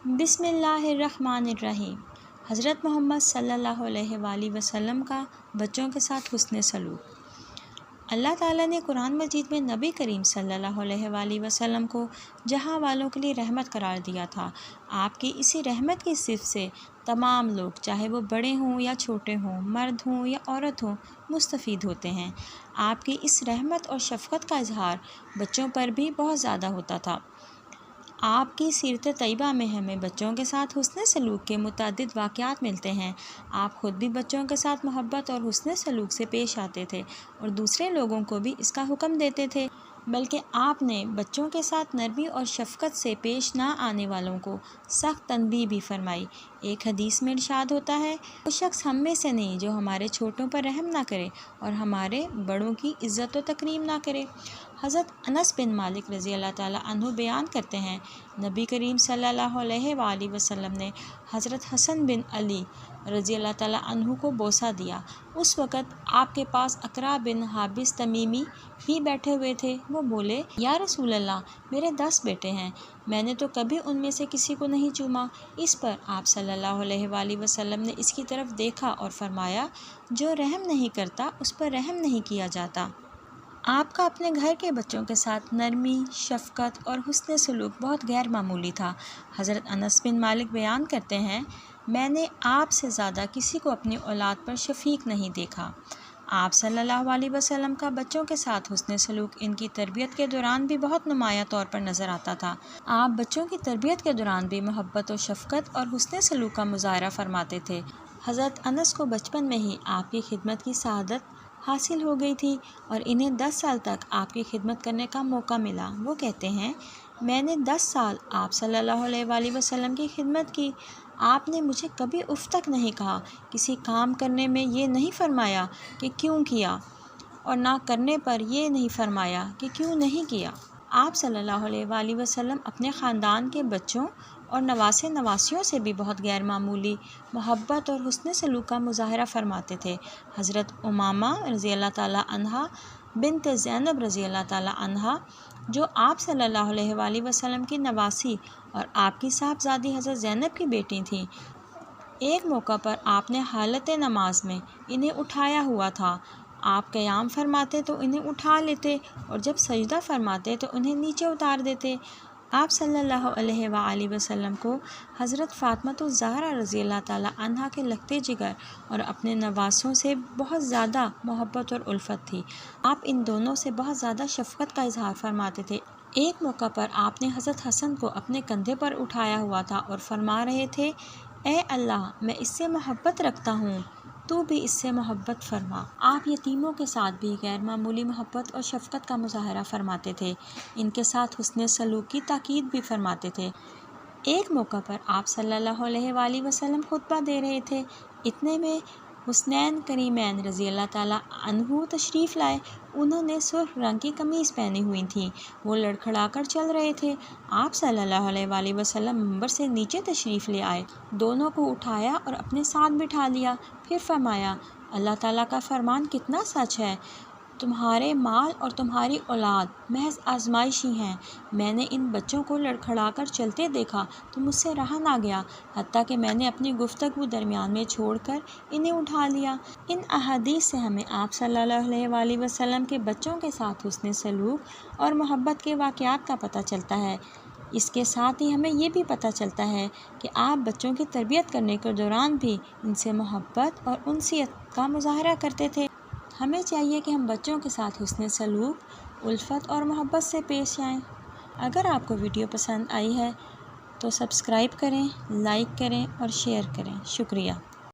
बिस्मिल्लाहिर्रहमानिर्रहीम। हज़रत मोहम्मद सल्लल्लाहु अलैहि वसल्लम का बच्चों के साथ हुस्न सलूक। अल्लाह ताला ने कुरान मजीद में नबी करीम सल्लल्लाहु अलैहि वसल्लम को जहां वालों के लिए रहमत करार दिया था। आपकी इसी रहमत की सिफ़ से तमाम लोग, चाहे वो बड़े हों या छोटे हों, मर्द हों या औरत हों, मुस्तफ़ीद होते हैं। आपकी इस रहमत और शफ़क़त का इजहार बच्चों पर भी बहुत ज़्यादा होता था। आपकी सीरत तैयबा में हमें बच्चों के साथ हुस्न सलूक के मुतअद्दिद वाक़यात मिलते हैं। आप ख़ुद भी बच्चों के साथ मोहब्बत और हुस्न सलूक से पेश आते थे और दूसरे लोगों को भी इसका हुक्म देते थे, बल्कि आपने बच्चों के साथ नरमी और शफ़क़त से पेश ना आने वालों को सख्त तनबीह भी फरमाई। एक हदीस में इरशाद होता है, वो शख्स हम में से नहीं जो हमारे छोटों पर रहम ना करे और हमारे बड़ों की इज़्ज़त व तकरीम ना करे। हज़रत अनस बिन मालिक रज़ी अल्लाह ताला अन्हु बयान करते हैं, नबी करीम सल्लल्लाहु अलैहि वसल्लम ने हज़रत हसन बिन अली रज़ी अल्लाह ताला अन्हु को बोसा दिया। उस वक़्त आपके पास अकरा बिन हाबिस तमीमी भी बैठे हुए थे। वो बोले, या रसूल अल्लाह, मेरे 10 बेटे हैं, मैंने तो कभी उनमें से किसी को नहीं चूमा। इस पर आप सल्लल्लाहु अलैहि वसल्लम ने इसकी तरफ देखा और फरमाया, जो रहम नहीं करता उस पर रहम नहीं किया जाता। आपका अपने घर के बच्चों के साथ नरमी, शफ़क़त और हुस्न सलूक बहुत गैर मामूली था। हज़रत अनस बिन मालिक बयान करते हैं, मैंने आपसे ज़्यादा किसी को अपनी औलाद पर शफ़ीक नहीं देखा। आप सल्लल्लाहु अलैहि वसल्लम का बच्चों के साथ हुस्न सलूक इनकी तरबियत के दौरान भी बहुत नुमायाँ तौर पर नज़र आता था। आप बच्चों की तरबियत के दौरान भी मोहब्बत और शफ़क़त और हुस्न सलूक का मुज़ाहरा फरमाते थे। हज़रत अनस को बचपन में ही आपकी खिदमत की सआदत हासिल हो गई थी और इन्हें 10 साल तक आपकी खिदमत करने का मौका मिला। वो कहते हैं, मैंने 10 साल आप सल्लल्लाहु अलैहि वसल्लम की खिदमत की। आपने मुझे कभी उफ़ तक नहीं कहा। किसी काम करने में ये नहीं फरमाया कि क्यों किया और ना करने पर ये नहीं फरमाया कि क्यों नहीं किया। आप सल्लल्लाहु अलैहि वसल्लम अपने ख़ानदान के बच्चों और नवासे नवासियों से भी बहुत गैर मामूली मोहब्बत और हुस्न सलूक का मुज़ाहरा फरमाते थे। हज़रत उमामा रज़ी अल्लाह ताला अन्हा बिन्त ज़ैनब रज़ी अल्लाह ताला अन्हा, जो आप सल्लल्लाहु अलैहि वसल्लम की नवासी और आपकी साहबजादी हज़रत ज़ैनब की बेटी थीं, एक मौका पर आपने हालत नमाज में इन्हें उठाया हुआ था। आप क़याम फरमाते तो इन्हें उठा लेते और जब सजदा फरमाते तो उन्हें नीचे उतार देते। आप सल्लल्लाहु अलैहि वसल्लम को हज़रत फ़ातिमा-तुज़-ज़हरा रज़ी अल्लाह ताला अन्हा के लगते जिगर और अपने नवासों से बहुत ज़्यादा मोहब्बत और उल्फत थी। आप इन दोनों से बहुत ज़्यादा शफ़क़त का इजहार फरमाते थे। एक मौका पर आपने हज़रत हसन को अपने कंधे पर उठाया हुआ था और फरमा रहे थे, ए अल्लाह, मैं इससे मोहब्बत रखता हूँ, तू भी इससे मोहब्बत फरमा। आप यतीमों के साथ भी गैर मामूली मोहब्बत और शफ़क़त का मुज़ाहरा फरमाते थे। इनके साथ हुस्न सलूक की ताकीद भी फरमाते थे। एक मौका पर आप सल्लल्लाहु अलैहि वसल्लम खुतबा दे रहे थे। इतने में हुस्नैन करीमैन रज़ी अल्लाह ताला अन्हु तशरीफ़ लाए। उन्होंने सुर्ख़ रंग की कमीज़ पहनी हुई थी। वो लड़खड़ा कर चल रहे थे। आप सल्लल्लाहु अलैहि वसल्लम मिंबर से नीचे तशरीफ़ ले आए, दोनों को उठाया और अपने साथ बिठा लिया। फिर फरमाया, अल्लाह ताला का फरमान कितना सच है, तुम्हारे माल और तुम्हारी औलाद महज आजमाइशी हैं। मैंने इन बच्चों को लड़खड़ाकर चलते देखा तो मुझसे रहा ना गया, हत्ता कि मैंने अपनी गुफ्तगू दरमियान में छोड़कर इन्हें उठा लिया। इन अहादीस से हमें आप सल्लल्लाहु अलैहि वसल्लम के बच्चों के साथ हुस्न सलूक और मोहब्बत के वाक़यात का पता चलता है। इसके साथ ही हमें ये भी पता चलता है कि आप बच्चों की तरबियत करने के दौरान भी इनसे मोहब्बत और उनसियत का मुज़ाहरा करते थे। हमें चाहिए कि हम बच्चों के साथ हुस्न सलूक, उल्फत और मोहब्बत से पेश आएँ। अगर आपको वीडियो पसंद आई है तो सब्सक्राइब करें, लाइक करें और शेयर करें। शुक्रिया।